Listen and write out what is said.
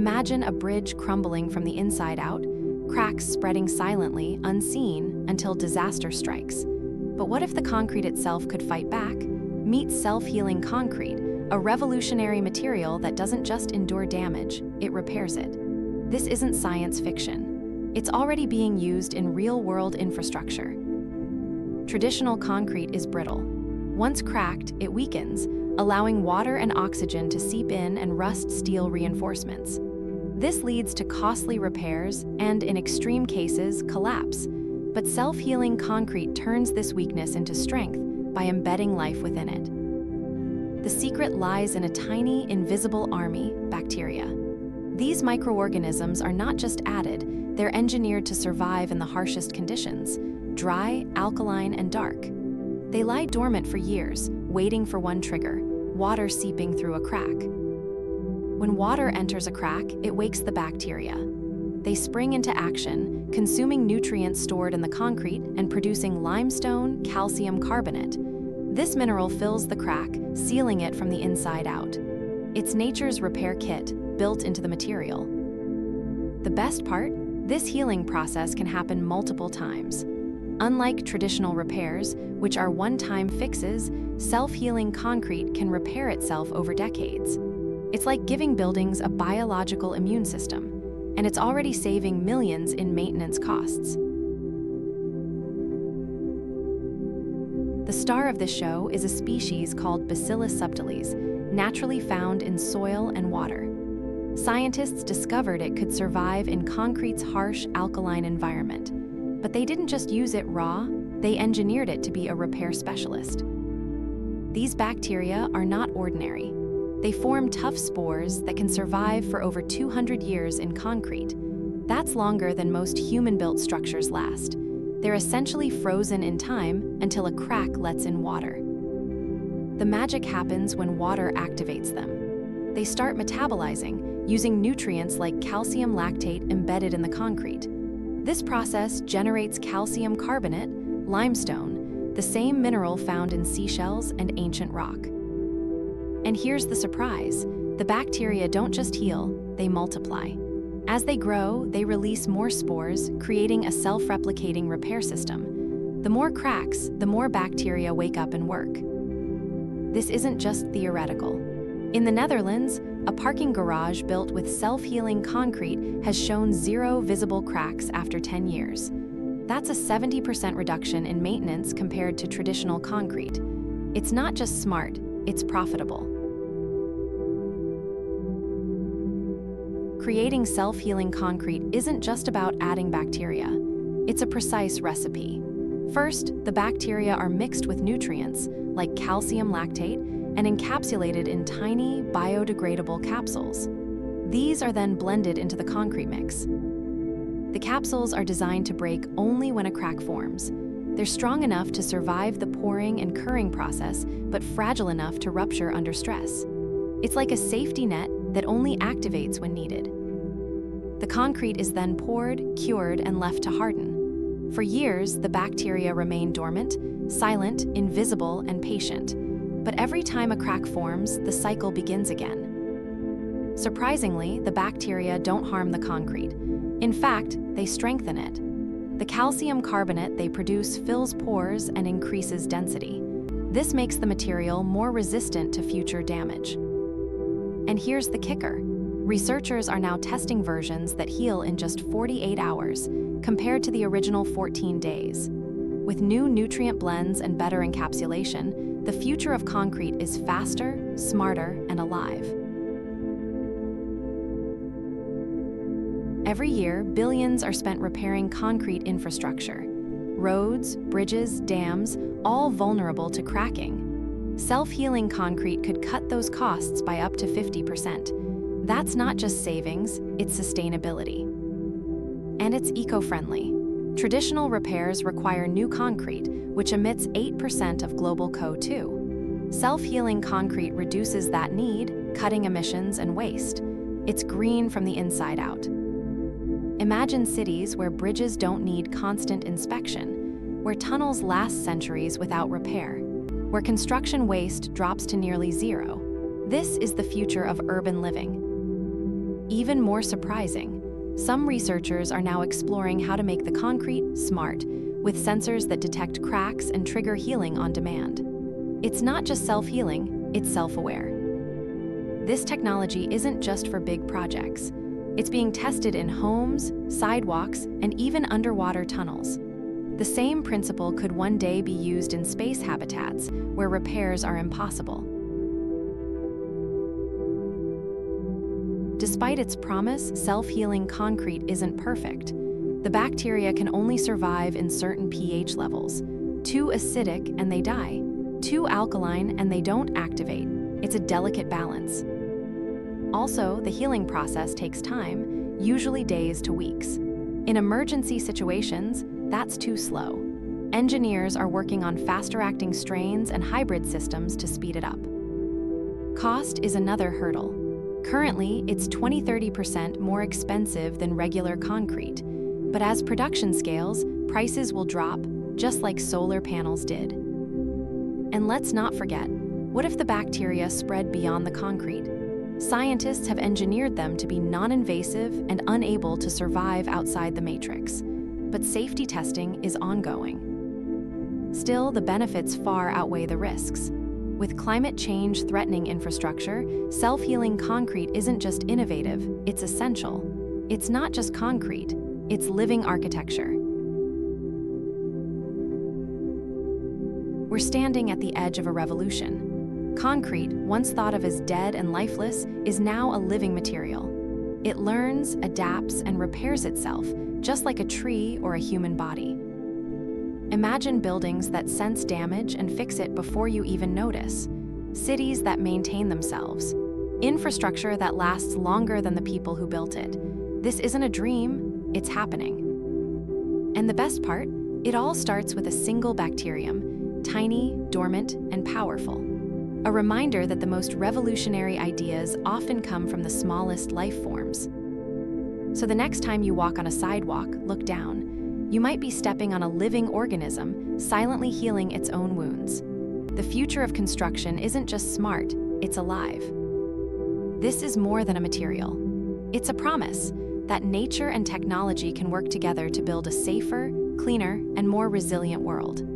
Imagine a bridge crumbling from the inside out, cracks spreading silently, unseen, until disaster strikes. But what if the concrete itself could fight back? Meet self-healing concrete, a revolutionary material that doesn't just endure damage, it repairs it. This isn't science fiction. It's already being used in real-world infrastructure. Traditional concrete is brittle. Once cracked, it weakens, allowing water and oxygen to seep in and rust steel reinforcements. This leads to costly repairs and, in extreme cases, collapse. But self-healing concrete turns this weakness into strength by embedding life within it. The secret lies in a tiny, invisible army, bacteria. These microorganisms are not just added, they're engineered to survive in the harshest conditions: dry, alkaline, and dark. They lie dormant for years, waiting for one trigger: water seeping through a crack. When water enters a crack, it wakes the bacteria. They spring into action, consuming nutrients stored in the concrete and producing limestone, calcium carbonate. This mineral fills the crack, sealing it from the inside out. It's nature's repair kit, built into the material. The best part? This healing process can happen multiple times. Unlike traditional repairs, which are one-time fixes, self-healing concrete can repair itself over decades. It's like giving buildings a biological immune system, and it's already saving millions in maintenance costs. The star of this show is a species called Bacillus subtilis, naturally found in soil and water. Scientists discovered it could survive in concrete's harsh alkaline environment. But they didn't just use it raw, they engineered it to be a repair specialist. These bacteria are not ordinary. They form tough spores that can survive for over 200 years in concrete. That's longer than most human-built structures last. They're essentially frozen in time until a crack lets in water. The magic happens when water activates them. They start metabolizing, using nutrients like calcium lactate embedded in the concrete. This process generates calcium carbonate, limestone, the same mineral found in seashells and ancient rock. And here's the surprise: the bacteria don't just heal, they multiply. As they grow, they release more spores, creating a self-replicating repair system. The more cracks, the more bacteria wake up and work. This isn't just theoretical. In the Netherlands, a parking garage built with self-healing concrete has shown 0 visible cracks after 10 years. That's a 70% reduction in maintenance compared to traditional concrete. It's not just smart, it's profitable. Creating self-healing concrete isn't just about adding bacteria. It's a precise recipe. First, the bacteria are mixed with nutrients, like calcium lactate, and encapsulated in tiny, biodegradable capsules. These are then blended into the concrete mix. The capsules are designed to break only when a crack forms. They're strong enough to survive the pouring and curing process, but fragile enough to rupture under stress. It's like a safety net that only activates when needed. The concrete is then poured, cured, and left to harden. For years, the bacteria remain dormant, silent, invisible, and patient. But every time a crack forms, the cycle begins again. Surprisingly, the bacteria don't harm the concrete. In fact, they strengthen it. The calcium carbonate they produce fills pores and increases density. This makes the material more resistant to future damage. And here's the kicker. Researchers are now testing versions that heal in just 48 hours, compared to the original 14 days. With new nutrient blends and better encapsulation, the future of concrete is faster, smarter, and alive. Every year, billions are spent repairing concrete infrastructure. Roads, bridges, dams, all vulnerable to cracking. Self-healing concrete could cut those costs by up to 50%. That's not just savings, it's sustainability. And it's eco-friendly. Traditional repairs require new concrete, which emits 8% of global CO2. Self-healing concrete reduces that need, cutting emissions and waste. It's green from the inside out. Imagine cities where bridges don't need constant inspection, where tunnels last centuries without repair, where construction waste drops to nearly zero. This is the future of urban living. Even more surprising, some researchers are now exploring how to make the concrete smart, with sensors that detect cracks and trigger healing on demand. It's not just self-healing, it's self-aware. This technology isn't just for big projects. It's being tested in homes, sidewalks, and even underwater tunnels. The same principle could one day be used in space habitats, where repairs are impossible. Despite its promise, self-healing concrete isn't perfect. The bacteria can only survive in certain pH levels. Too acidic and they die. Too alkaline and they don't activate. It's a delicate balance. Also, the healing process takes time, usually days to weeks. In emergency situations, that's too slow. Engineers are working on faster-acting strains and hybrid systems to speed it up. Cost is another hurdle. Currently, it's 20–30% more expensive than regular concrete. But as production scales, prices will drop, just like solar panels did. And let's not forget, what if the bacteria spread beyond the concrete? Scientists have engineered them to be non-invasive and unable to survive outside the matrix. But safety testing is ongoing. Still, the benefits far outweigh the risks. With climate change threatening infrastructure, self-healing concrete isn't just innovative, it's essential. It's not just concrete, it's living architecture. We're standing at the edge of a revolution. Concrete, once thought of as dead and lifeless, is now a living material. It learns, adapts, and repairs itself, just like a tree or a human body. Imagine buildings that sense damage and fix it before you even notice. Cities that maintain themselves. Infrastructure that lasts longer than the people who built it. This isn't a dream, it's happening. And the best part, it all starts with a single bacterium, tiny, dormant, and powerful. A reminder that the most revolutionary ideas often come from the smallest life forms. So the next time you walk on a sidewalk, look down. You might be stepping on a living organism, silently healing its own wounds. The future of construction isn't just smart, it's alive. This is more than a material. It's a promise that nature and technology can work together to build a safer, cleaner, and more resilient world.